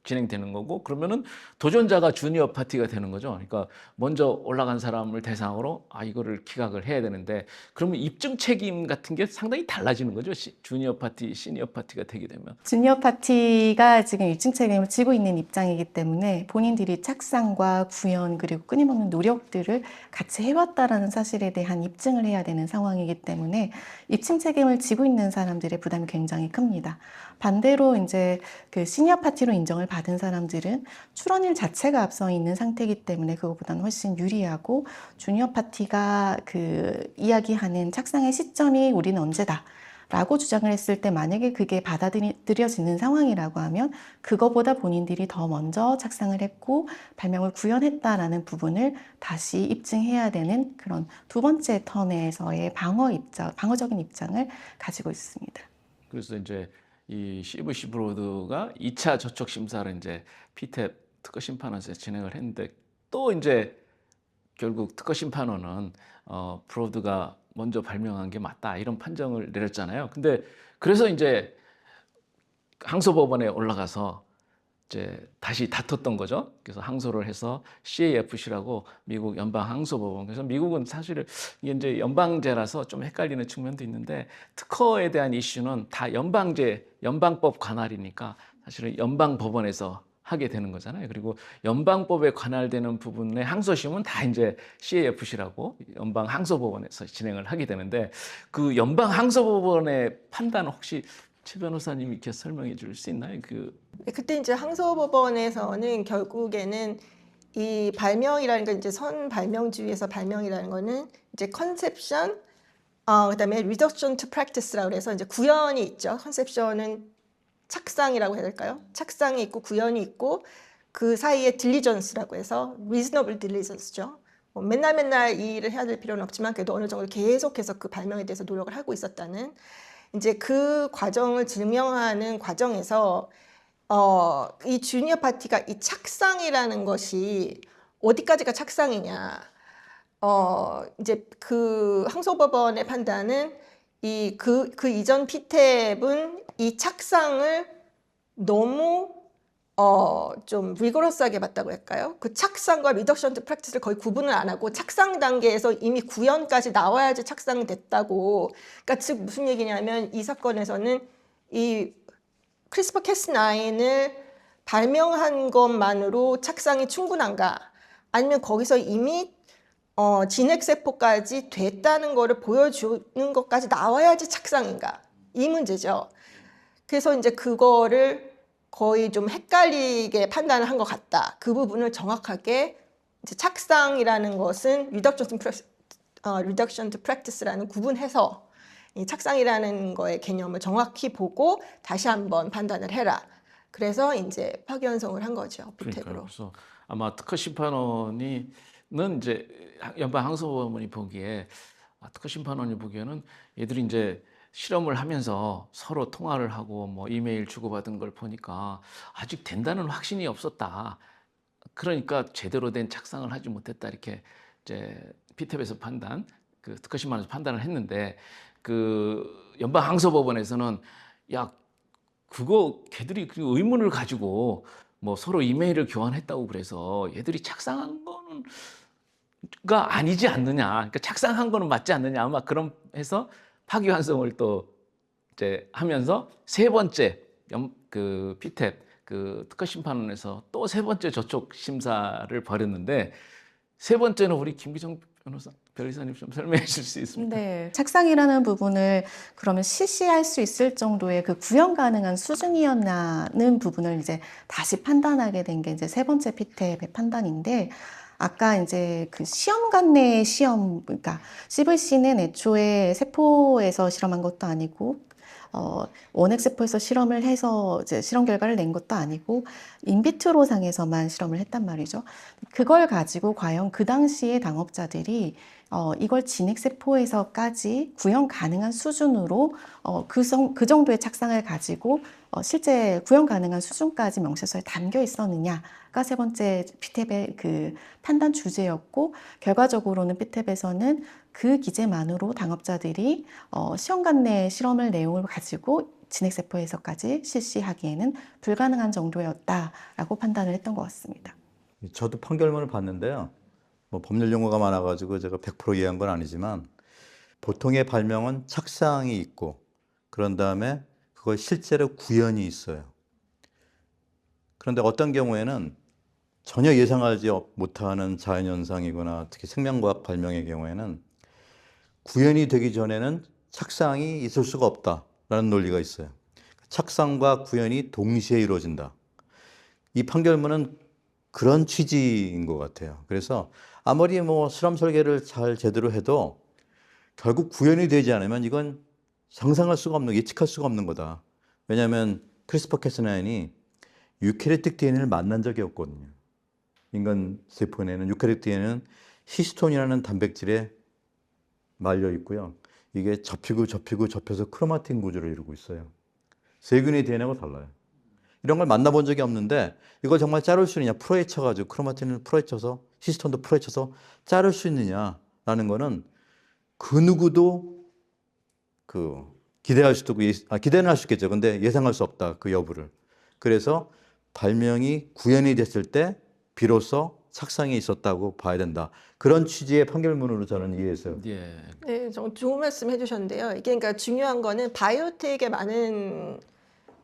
진행되는 거고 그러면은 도전자가 주니어 파티가 되는 거죠. 그러니까 먼저 올라간 사람을 대상으로 이거를 기각을 해야 되는데 그러면 입증 책임 같은 게 상당히 달라지는 거죠. 주니어 파티, 시니어 파티가 되게 되면. 주니어 파티가 지금 입증 책임을 지고 있는 입장이기 때문에 본인들이 착상과 구현 그리고 끊임없는 노력들을 같이 해왔다라는 사실에 대한 입증을 해야 되는 상황이기 때문에 입증 책임을 지고 있는 사람들의 부담이 굉장히 큽니다. 반대로 이제 그 시니어 파티로 인정을 받은 사람들은 출원일 자체가 앞서 있는 상태이기 때문에 그것보다는 훨씬 유리하고 주니어 파티가 그 이야기하는 착상의 시점이 우리는 언제다. 라고 주장을 했을 때 만약에 그게 받아들여지는 상황이라고 하면 그거보다 본인들이 더 먼저 착상을 했고 발명을 구현했다라는 부분을 다시 입증해야 되는 그런 두 번째 턴에서의 방어적인 입장을 가지고 있습니다. 그래서 이제 이 CVC 브로드가 2차 저촉 심사를 이제 피텝 특허 심판원에서 진행을 했는데 또 이제 결국 특허 심판원은 브로드가 먼저 발명한 게 맞다 이런 판정을 내렸잖아요. 근데 그래서 이제 항소법원에 올라가서 이제 다시 다퉜던 거죠. 그래서 항소를 해서 CAFC라고 미국 연방 항소법원. 그래서 미국은 사실은 이게 이제 연방제라서 좀 헷갈리는 측면도 있는데 특허에 대한 이슈는 다 연방법 관할이니까 사실은 연방법원에서 하게 되는 거잖아요. 그리고 연방법에 관할되는 부분의 항소심은 다 이제 CAFC라고 연방 항소법원에서 진행을 하게 되는데 그 연방 항소법원의 판단은 혹시 최 변호사님이 이렇게 설명해 줄 수 있나요? 그때 이제 항소법원에서는 결국에는 이 발명이라는 건 이제 선발명주의에서 발명이라는 거는 이제 컨셉션, 그다음에 reduction to practice라고 해서 이제 구현이 있죠. 컨셉션은 착상이라고 해야 될까요? 착상이 있고 구현이 있고 그 사이에 diligence라고 해서 reasonable diligence죠. 뭐 맨날 이 일을 해야 될 필요는 없지만 그래도 어느 정도 계속해서 그 발명에 대해서 노력을 하고 있었다는 이제 그 과정을 증명하는 과정에서 이 주니어 파티가 이 착상이라는 것이 어디까지가 착상이냐. 이제 그 항소법원의 판단은 그 이전 피텝은 이 착상을 너무 좀 리거러스하게 봤다고 할까요? 그 착상과 리덕션 투 프랙티스를 거의 구분을 안 하고 착상 단계에서 이미 구현까지 나와야지 착상됐다고. 그러니까 즉 무슨 얘기냐면 이 사건에서는 이 크리스퍼 캐스9을 발명한 것만으로 착상이 충분한가? 아니면 거기서 이미 진핵세포까지 됐다는 거를 보여주는 것까지 나와야지 착상인가? 이 문제죠. 그래서 이제 그거를 거의 좀 헷갈리게 판단을 한 것 같다. 그 부분을 정확하게 이제 착상이라는 것은 reduction to practice라는 구분해서 이 착상이라는 거의 개념을 정확히 보고 다시 한번 판단을 해라. 그래서 이제 파기환송을 한 거죠. 그러니까요. 피텝으로. 그래서 아마 특허 심판원이 이제 연방항소법원이 보기에 특허 심판원이 보기에는 얘들이 이제 실험을 하면서 서로 통화를 하고 뭐 이메일 주고받은 걸 보니까 아직 된다는 확신이 없었다. 그러니까 제대로 된 착상을 하지 못했다 이렇게 이제 피탭에서 그 특허 심판원에서 판단을 했는데 그 연방항소법원에서는 야 그거 걔들이 그 의문을 가지고 뭐 서로 이메일을 교환했다고 그래서 얘들이 착상한 거는 가 아니지 않느냐. 그러니까 착상한 거는 맞지 않느냐. 아마 그런 해서 파기환송을 또 이제 하면서 세 번째 그 피탭 그 특허 심판원에서 또 세 번째 저촉 심사를 벌였는데 세 번째는 우리 김기정 변호사님 좀 설명해 주실 수 있습니까? 네, 착상이라는 부분을 그러면 실시할 수 있을 정도의 그 구현 가능한 수준이었나는 부분을 이제 다시 판단하게 된 게 이제 세 번째 피탭의 판단인데, 아까 이제 그 시험관 내 시험, 그러니까 CVC는 애초에 세포에서 실험한 것도 아니고, 원핵세포에서 실험을 해서 이제 실험 결과를 낸 것도 아니고, 인비트로 상에서만 실험을 했단 말이죠. 그걸 가지고 과연 그 당시에 당업자들이 이걸 진핵세포에서까지 구현 가능한 수준으로 그 정도의 착상을 가지고 실제 구현 가능한 수준까지 명세서에 담겨 있었느냐가 세 번째 피탭의 그 판단 주제였고, 결과적으로는 피탭에서는 그 기재만으로 당업자들이 시험관 내 실험을 내용을 가지고 진핵세포에서까지 실시하기에는 불가능한 정도였다라고 판단을 했던 것 같습니다. 저도 판결문을 봤는데요. 뭐 법률 용어가 많아가지고 제가 100% 이해한 건 아니지만 보통의 발명은 착상이 있고 그런 다음에 그걸 실제로 구현이 있어요. 그런데 어떤 경우에는 전혀 예상하지 못하는 자연현상이거나 특히 생명과학 발명의 경우에는 구현이 되기 전에는 착상이 있을 수가 없다라는 논리가 있어요. 착상과 구현이 동시에 이루어진다. 이 판결문은 그런 취지인 것 같아요. 그래서 아무리 뭐 실험 설계를 잘 제대로 해도 결국 구현이 되지 않으면 이건 상상할 수가 없는, 예측할 수가 없는 거다. 왜냐하면 크리스퍼 캐스나인이 유캐리오틱 DNA를 만난 적이 없거든요. 인간 세포 내는 유캐리오틱 DNA는 히스톤이라는 단백질에 말려 있고요. 이게 접혀서 크로마틴 구조를 이루고 있어요. 세균의 DNA하고 달라요. 이런 걸 만나본 적이 없는데 이걸 정말 자를 수 있느냐, 풀어헤쳐가지고 크로마틴을 풀어헤쳐서 히스톤도 풀어헤쳐서 자를 수 있느냐라는 거는 그 누구도 기대할 수도 있고, 기대는 할 수 있겠죠. 근데 예상할 수 없다, 그 여부를. 그래서 발명이 구현이 됐을 때 비로소 착상이 있었다고 봐야 된다. 그런 취지의 판결문으로 저는 이해했어요. 예. 네, 좀 좋은 말씀 해주셨는데요. 이게 그러니까 중요한 거는 바이오텍의 많은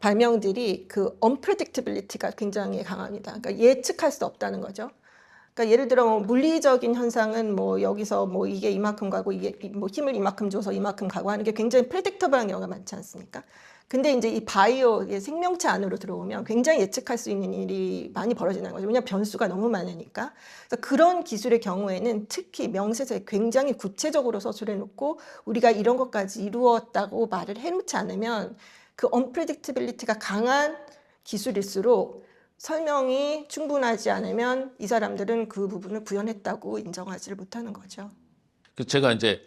발명들이 그 unpredictability가 굉장히 강합니다. 그러니까 예측할 수 없다는 거죠. 그러니까 예를 들어 뭐 물리적인 현상은 뭐 여기서 뭐 이게 이만큼 가고 이게 뭐 힘을 이만큼 줘서 이만큼 가고 하는 게 굉장히 predictable한 경우가 많지 않습니까? 근데 이제 이 바이오 생명체 안으로 들어오면 굉장히 예측할 수 있는 일이 많이 벌어지는 거죠. 왜냐하면 변수가 너무 많으니까. 그래서 그런 기술의 경우에는 특히 명세서에 굉장히 구체적으로 서술해 놓고 우리가 이런 것까지 이루었다고 말을 해놓지 않으면 그 unpredictability가 강한 기술일수록 설명이 충분하지 않으면 이 사람들은 그 부분을 구현했다고 인정하지를 못하는 거죠. 그 제가 이제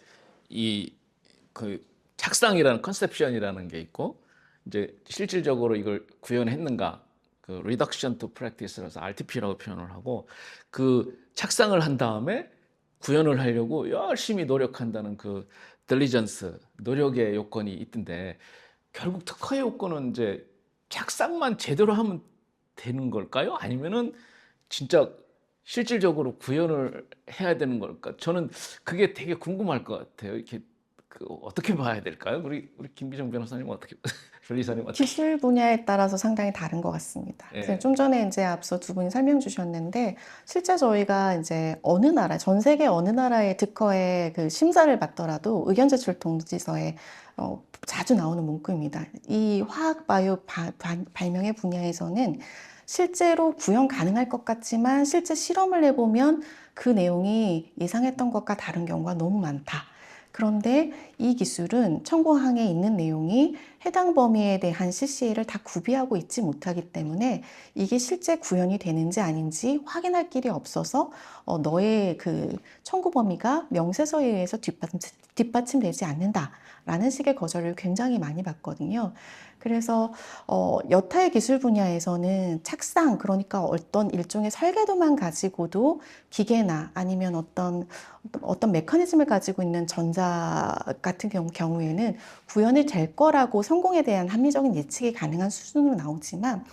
그 착상이라는 컨셉션이라는 게 있고 이제 실질적으로 이걸 구현했는가 그 reduction to practice라서 RTP라고 표현을 하고 그 착상을 한 다음에 구현을 하려고 열심히 노력한다는 그 diligence 노력의 요건이 있던데 결국 특허의 요건은 이제 착상만 제대로 하면 되는 걸까요? 아니면은 진짜 실질적으로 구현을 해야 되는 걸까? 저는 그게 되게 궁금할 것 같아요. 이렇게 어떻게 봐야 될까요? 우리 김기정 변호사님 어떻게 변리사님 어떻게? 기술 분야에 따라서 상당히 다른 것 같습니다. 예. 그래서 좀 전에 이제 앞서 두 분이 설명 주셨는데, 실제 저희가 이제 어느 나라, 전 세계 어느 나라의 특허에 그 심사를 받더라도 의견 제출 통지서에 자주 나오는 문구입니다. 이 화학 바이오 발명의 분야에서는 실제로 구현 가능할 것 같지만 실제 실험을 해보면 그 내용이 예상했던 것과 다른 경우가 너무 많다. 그런데 이 기술은 청구항에 있는 내용이 해당 범위에 대한 CCA를 다 구비하고 있지 못하기 때문에 이게 실제 구현이 되는지 아닌지 확인할 길이 없어서 너의 그 청구 범위가 명세서에 의해서 뒷받침되지 않는다라는 식의 거절을 굉장히 많이 받거든요. 그래서 여타의 기술 분야에서는 착상, 그러니까 어떤 일종의 설계도만 가지고도 기계나 아니면 어떤 메커니즘을 가지고 있는 전자 같은 경우에는 구현이 될 거라고 성공에 대한 합리적인 예측이 가능한 수준으로 나오지만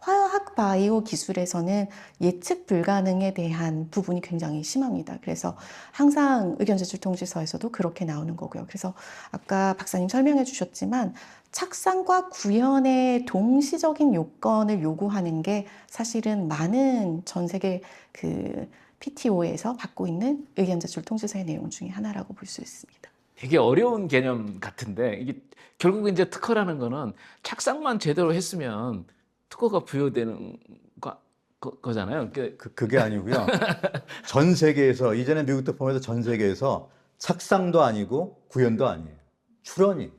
화학 바이오 기술에서는 예측 불가능에 대한 부분이 굉장히 심합니다. 그래서 항상 의견 제출 통지서에서도 그렇게 나오는 거고요. 그래서 아까 박사님 설명해 주셨지만 착상과 구현의 동시적인 요건을 요구하는 게 사실은 많은 전 세계 그 PTO에서 받고 있는 의견 제출 통지서의 내용 중에 하나라고 볼 수 있습니다. 되게 어려운 개념 같은데 이게 결국 이제 특허라는 거는 착상만 제대로 했으면 특허가 부여되는 거잖아요. 그게 아니고요. 전 세계에서 이전에 미국도 포함해서 전 세계에서 착상도 아니고 구현도 아니에요. 출원이.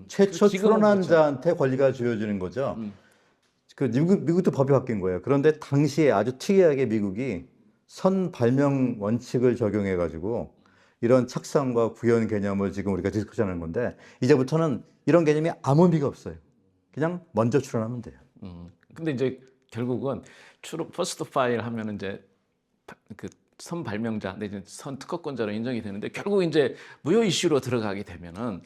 최초 지금은 출원한 그렇죠. 자한테 권리가 주어지는 거죠. 그 미국도 법이 바뀐 거예요. 그런데 당시에 아주 특이하게 미국이 선 발명 원칙을 적용해 가지고 이런 착상과 구현 개념을 지금 우리가 디스커션하는 건데 이제부터는 이런 개념이 아무 의미가 없어요. 그냥 먼저 출원하면 돼요. 근데 이제 결국은 퍼스트 파일 하면 이제 그 선 발명자, 내지 선 특허권자로 인정이 되는데 결국 이제 무효 이슈로 들어가게 되면은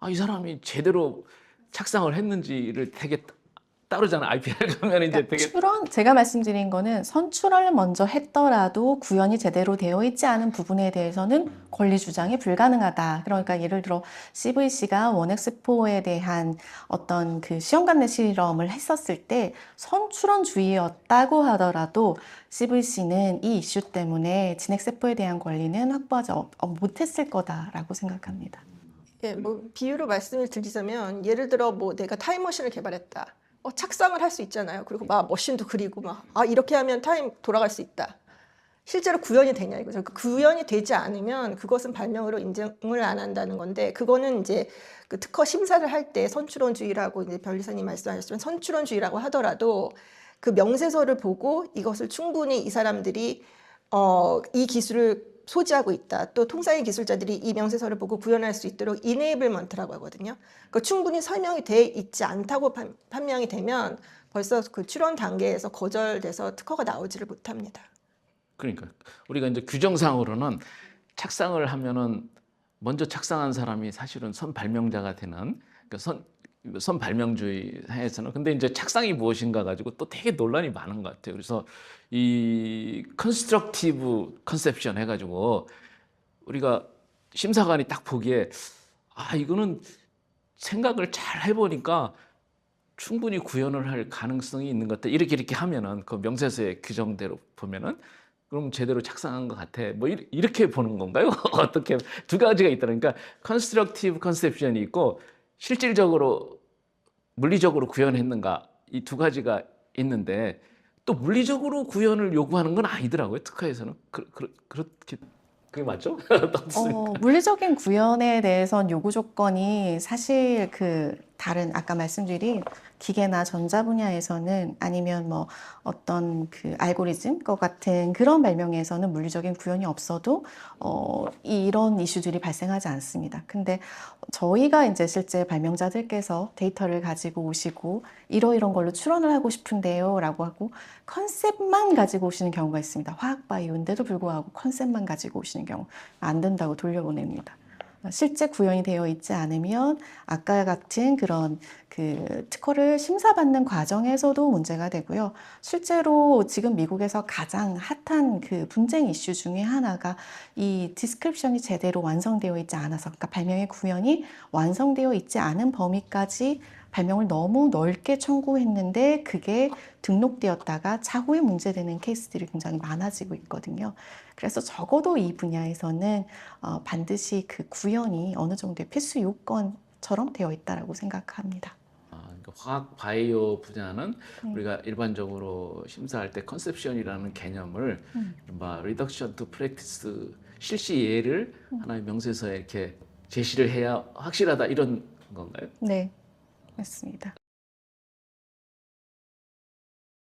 이 사람이 제대로 착상을 했는지를 되게 따르잖아. IPR 가면 이제 되게 출원, 제가 말씀드린 거는 선출원을 먼저 했더라도 구현이 제대로 되어 있지 않은 부분에 대해서는 권리 주장이 불가능하다. 그러니까 예를 들어 CVC가 원엑스포에 대한 어떤 그 시험관내 실험을 했었을 때 선출원주의였다고 하더라도 CVC는 이 이슈 때문에 진핵세포에 대한 권리는 확보하지 못했을 거다라고 생각합니다. 예, 뭐 비유로 말씀을 드리자면 예를 들어 뭐 내가 타임머신을 개발했다. 착상을 할 수 있잖아요. 그리고 막 머신도 그리고 막 이렇게 하면 타임 돌아갈 수 있다. 실제로 구현이 되냐 이거죠. 그 구현이 되지 않으면 그것은 발명으로 인정을 안 한다는 건데 그거는 이제 그 특허 심사를 할 때 선출원주의라고 이제 변리사님 말씀하셨지만 선출원주의라고 하더라도 그 명세서를 보고 이것을 충분히 이 사람들이 이 기술을 소지하고 있다. 또 통상의 기술자들이 이 명세서를 보고 구현할 수 있도록 이네이블먼트라고 하거든요. 그러니까 충분히 설명이 돼 있지 않다고 판명이 되면 벌써 그 출원 단계에서 거절돼서 특허가 나오지를 못합니다. 그러니까 우리가 이제 규정상으로는 착상을 하면은 먼저 착상한 사람이 사실은 선 발명자가 되는 그러니까 선 발명주의 하에서는 근데 이제 착상이 무엇인가 가지고 또 되게 논란이 많은 것 같아요. 그래서 이 컨스트럭티브 컨셉션 해가지고 우리가 심사관이 딱 보기에 이거는 생각을 잘 해보니까 충분히 구현을 할 가능성이 있는 것 같아. 이렇게 하면은 그 명세서의 규정대로 보면은 그럼 제대로 착상한 것 같아. 뭐 이렇게 보는 건가요? 어떻게 두 가지가 있다. 그러니까 컨스트럭티브 컨셉션이 있고 실질적으로 물리적으로 구현했는가 이 두 가지가 있는데 또 물리적으로 구현을 요구하는 건 아니더라고요. 특허에서는 그렇게 그게 맞죠? 물리적인 구현에 대해선 요구 조건이 사실 그 다른 아까 말씀드린 기계나 전자 분야에서는 아니면 뭐 어떤 그 알고리즘 것 같은 그런 발명에서는 물리적인 구현이 없어도 이런 이슈들이 발생하지 않습니다. 근데 저희가 이제 실제 발명자들께서 데이터를 가지고 오시고 이런 걸로 추론을 하고 싶은데요 라고 하고 컨셉만 가지고 오시는 경우가 있습니다. 화학 바이오인데도 불구하고 컨셉만 가지고 오시는 경우 안 된다고 돌려보냅니다. 실제 구현이 되어 있지 않으면 아까 같은 그런 그 특허를 심사받는 과정에서도 문제가 되고요. 실제로 지금 미국에서 가장 핫한 그 분쟁 이슈 중에 하나가 이 디스크립션이 제대로 완성되어 있지 않아서, 그러니까 발명의 구현이 완성되어 있지 않은 범위까지 발명을 너무 넓게 청구했는데 그게 등록되었다가 차후에 문제되는 케이스들이 굉장히 많아지고 있거든요. 그래서 적어도 이 분야에서는 반드시 그 구현이 어느 정도의 필수 요건처럼 되어 있다라고 생각합니다. 그러니까 화학 바이오 분야는 우리가 일반적으로 심사할 때 컨셉션이라는 개념을 리덕션 투 프랙티스 실시 예를 하나의 명세서에 이렇게 제시를 해야 확실하다 이런 건가요? 네, 맞습니다.